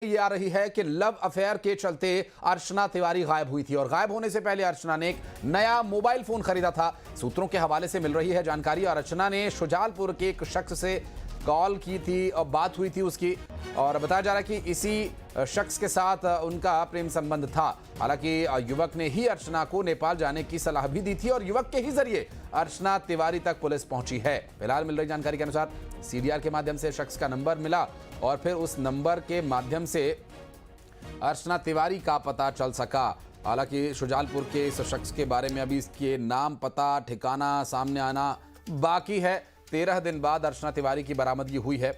ये आ रही है कि लव अफेयर के चलते अर्चना तिवारी गायब हुई थी और गायब होने से पहले अर्चना ने एक नया मोबाइल फोन खरीदा था। सूत्रों के हवाले से मिल रही है जानकारी और अर्चना ने शुजालपुर के एक शख्स से कॉल की थी और बात हुई थी उसकी, और बताया जा रहा है कि इसी शख्स के साथ उनका प्रेम संबंध था। हालांकि युवक ने ही अर्चना को नेपाल जाने की सलाह भी दी थी और युवक के ही जरिए अर्चना तिवारी तक पुलिस पहुंची है। फिलहाल मिल रही जानकारी के अनुसार सीडीआर के माध्यम से शख्स का नंबर मिला और फिर उस नंबर के माध्यम से अर्चना तिवारी का पता चल सका। हालांकि शुजालपुर के इस शख्स के बारे में अभी इसके नाम, पता, ठिकाना सामने आना बाकी है। 13 दिन बाद अर्चना तिवारी की बरामदगी हुई है।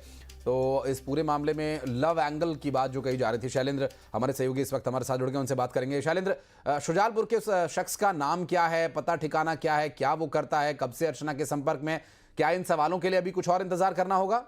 तो इस पूरे मामले में लव एंगल की बात जो कही जा रही थी, शैलेंद्र हमारे सहयोगी इस वक्त हमारे साथ जुड़ गए, उनसे बात करेंगे। शैलेंद्र, शुजालपुर के उस शख्स का नाम क्या है, पता ठिकाना क्या है, क्या वो करता है, कब से अर्चना के संपर्क में, क्या इन सवालों के लिए अभी कुछ और इंतजार करना होगा?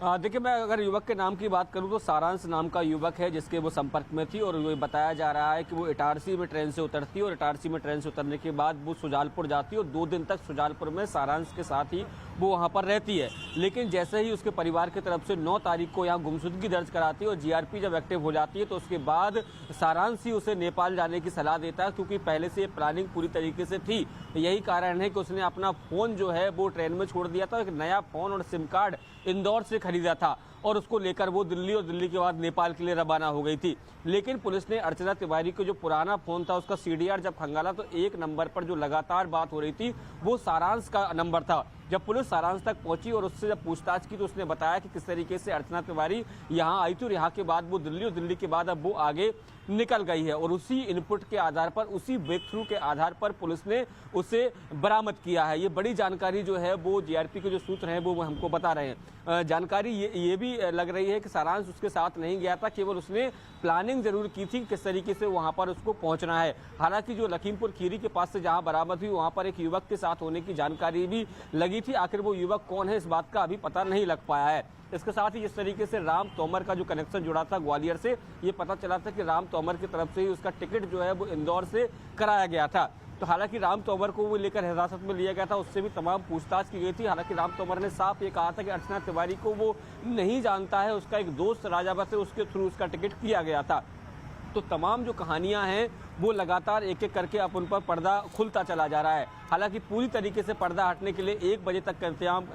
देखिए, मैं अगर युवक के नाम की बात करूं तो सारांश नाम का युवक है जिसके वो संपर्क में थी, और वो बताया जा रहा है कि वो इटारसी में ट्रेन से उतरती है और इटारसी में ट्रेन से उतरने के बाद वो शुजालपुर जाती है और 2 दिन तक शुजालपुर में सारांश के साथ ही वो वहाँ पर रहती है। लेकिन जैसे ही उसके परिवार की तरफ से 9 तारीख को यहाँ गुमशुदगी दर्ज कराती है और जीआरपी जब एक्टिव हो जाती है तो उसके बाद सारांश ही उसे नेपाल जाने की सलाह देता है, क्योंकि पहले से प्लानिंग पूरी तरीके से थी। यही कारण है कि उसने अपना फ़ोन जो है वो ट्रेन में छोड़ दिया था, एक नया फ़ोन और सिम कार्ड इंदौर से खरीदा था और उसको लेकर वो दिल्ली और दिल्ली के बाद नेपाल के लिए रवाना हो गई थी। लेकिन पुलिस ने अर्चना तिवारी को जो पुराना फ़ोन था उसका सीडीआर जब खंगाला तो एक नंबर पर जो लगातार बात हो रही थी वो सारांश का नंबर था। जब पुलिस सारांश तक पहुंची और उससे जब पूछताछ की तो उसने बताया कि किस तरीके से अर्चना तिवारी यहाँ आई थी और यहाँ के बाद वो दिल्ली और दिल्ली के बाद अब वो आगे निकल गई है, और उसी इनपुट के आधार पर, उसी ब्रेक थ्रू के आधार पर पुलिस ने उसे बरामद किया है। ये बड़ी जानकारी जो है वो जीआरपी के जो सूत्र हैं वो हमको बता रहे हैं। जानकारी ये भी लग रही है कि सारांश उसके साथ नहीं गया था, केवल उसने प्लानिंग जरूर की थी किस तरीके से वहां पर उसको पहुंचना है। हालांकि जो लखीमपुर खीरी के पास से जहां बरामद हुई वहां पर एक युवक के साथ होने की जानकारी भी लगी थी। आखिर वो युवक कौन है इस बात का अभी पता नहीं लग पाया है। इसके साथ ही जिस तरीके से राम तोमर का जो कनेक्शन जुड़ा था ग्वालियर से, ये पता चला था कि राम तोमर की तरफ से ही उसका टिकट जो है वो इंदौर से कराया गया था। तो हालांकि राम तोमर को वो लेकर हिरासत में लिया गया था, उससे भी तमाम पूछताछ की गई थी। हालांकि राम तोमर ने साफ ये कहा था कि अर्चना तिवारी को वो नहीं जानता है, उसका एक दोस्त राजावत है, उसके थ्रू उसका टिकट किया गया था। तो तमाम जो कहानियां हैं वो लगातार एक एक करके अब उन पर पर्दा खुलता चला जा रहा है। हालांकि पूरी तरीके से पर्दा हटने के लिए 1 बजे तक का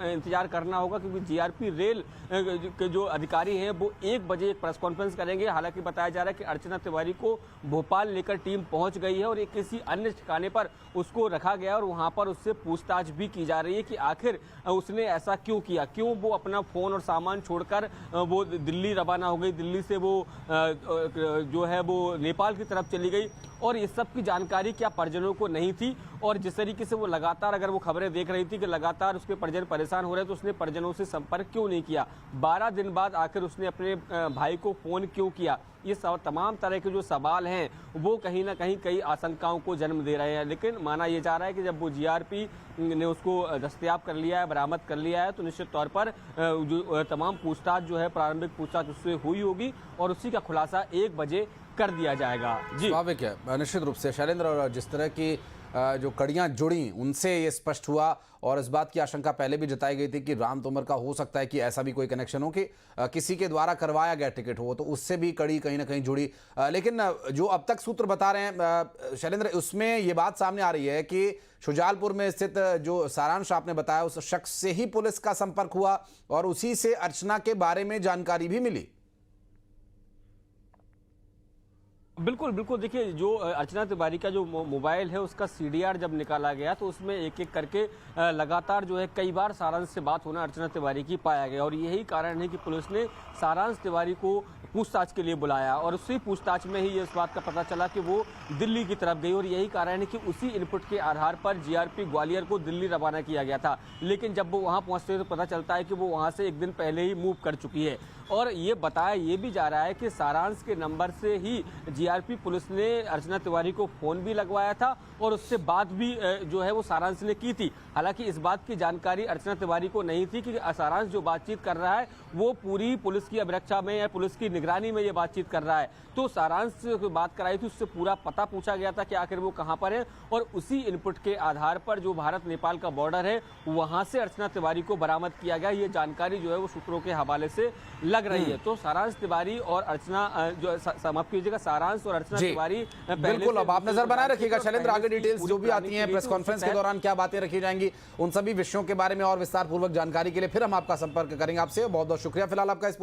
इंतजार करना होगा, क्योंकि जीआरपी रेल के जो अधिकारी हैं वो 1 बजे एक प्रेस कॉन्फ्रेंस करेंगे। हालांकि बताया जा रहा है कि अर्चना तिवारी को भोपाल लेकर टीम पहुंच गई है और एक किसी अन्य ठिकाने पर उसको रखा गया और वहां पर उससे पूछताछ भी की जा रही है कि आखिर उसने ऐसा क्यों किया, क्यों वो अपना फ़ोन और सामान छोड़कर वो दिल्ली रवाना हो गई, दिल्ली से वो जो है वो नेपाल की तरफ चली गई, और इस सब की जानकारी क्या परिजनों को नहीं थी। और जिस तरीके से वो लगातार, अगर वो खबरें देख रही थी कि लगातार उसके परिजन परेशान हो रहे, तो उसने परिजनों से संपर्क क्यों नहीं किया, 12 दिन बाद आखिर उसने अपने भाई को फ़ोन क्यों किया। ये तमाम तरह के जो सवाल हैं वो कहीं ना कहीं कई आशंकाओं को जन्म दे रहे हैं। लेकिन माना ये जा रहा है कि जब वो जीआरपी ने उसको दस्तयाब कर लिया है, बरामद कर लिया है, तो निश्चित तौर पर जो तमाम पूछताछ जो है, प्रारंभिक पूछताछ उससे हुई होगी और उसी का खुलासा 1 बजे कर दिया जाएगा। जी, स्वाभाविक है, निश्चित रूप से शैलेंद्र, और जिस तरह की जो कड़ियां जुड़ी उनसे ये स्पष्ट हुआ, और इस बात की आशंका पहले भी जताई गई थी कि राम तोमर का हो सकता है कि ऐसा भी कोई कनेक्शन हो कि किसी के द्वारा करवाया गया टिकट हो, तो उससे भी कड़ी कहीं ना कहीं जुड़ी। लेकिन जो अब तक सूत्र बता रहे हैं शैलेंद्र, उसमें ये बात सामने आ रही है कि शुजालपुर में स्थित जो सारांश आपने बताया उस शख्स से ही पुलिस का संपर्क हुआ और उसी से अर्चना के बारे में जानकारी भी मिली। बिल्कुल बिल्कुल। देखिए, जो अर्चना तिवारी का जो मोबाइल है उसका सीडीआर जब निकाला गया तो उसमें एक एक करके लगातार जो है कई बार सारांश से बात होना अर्चना तिवारी की पाया गया, और यही कारण है कि पुलिस ने सारांश तिवारी को पूछताछ के लिए बुलाया और उसी पूछताछ में ही इस बात का पता चला कि वो दिल्ली की तरफ गई, और यही कारण है कि उसी इनपुट के आधार पर जीआरपी ग्वालियर को दिल्ली रवाना किया गया था। लेकिन जब वो वहाँ पहुँचते तो पता चलता है कि वो वहाँ से 1 दिन पहले ही मूव कर चुकी है। और ये बताया ये भी जा रहा है कि सारांश के नंबर से ही जीआरपी पुलिस ने अर्चना तिवारी को फोन भी लगवाया था और उससे बात भी जो है वो सारांश ने की थी। हालांकि इस बात की जानकारी अर्चना तिवारी को नहीं थी कि सारांश जो बातचीत कर रहा है वो पूरी पुलिस की अभिरक्षा में या पुलिस की निगरानी में ये बातचीत कर रहा है। तो सारांश से बात कराई थी, उससे पूरा पता पूछा गया था कि आखिर वो कहां पर है, और उसी इनपुट के आधार पर जो भारत नेपाल का बॉर्डर है वहां से अर्चना तिवारी को बरामद किया गया। ये जानकारी जो है वो सूत्रों के हवाले से लग रही है। तो सारांश तिवारी और अर्चना जो समाप्त कीजिएगा, सारांश और अर्चना तिवारी बिल्कुल। अब आप नजर बनाए रखिएगा शैलेंद्र, आगे डिटेल्स जो भी आती हैं प्रेस कॉन्फ्रेंस के दौरान क्या बातें रखी जाएंगी, उन सभी विषयों के बारे में और विस्तार पूर्वक जानकारी के लिए फिर हम आपका संपर्क करेंगे आपसे। बहुत बहुत शुक्रिया फिलहाल आपका।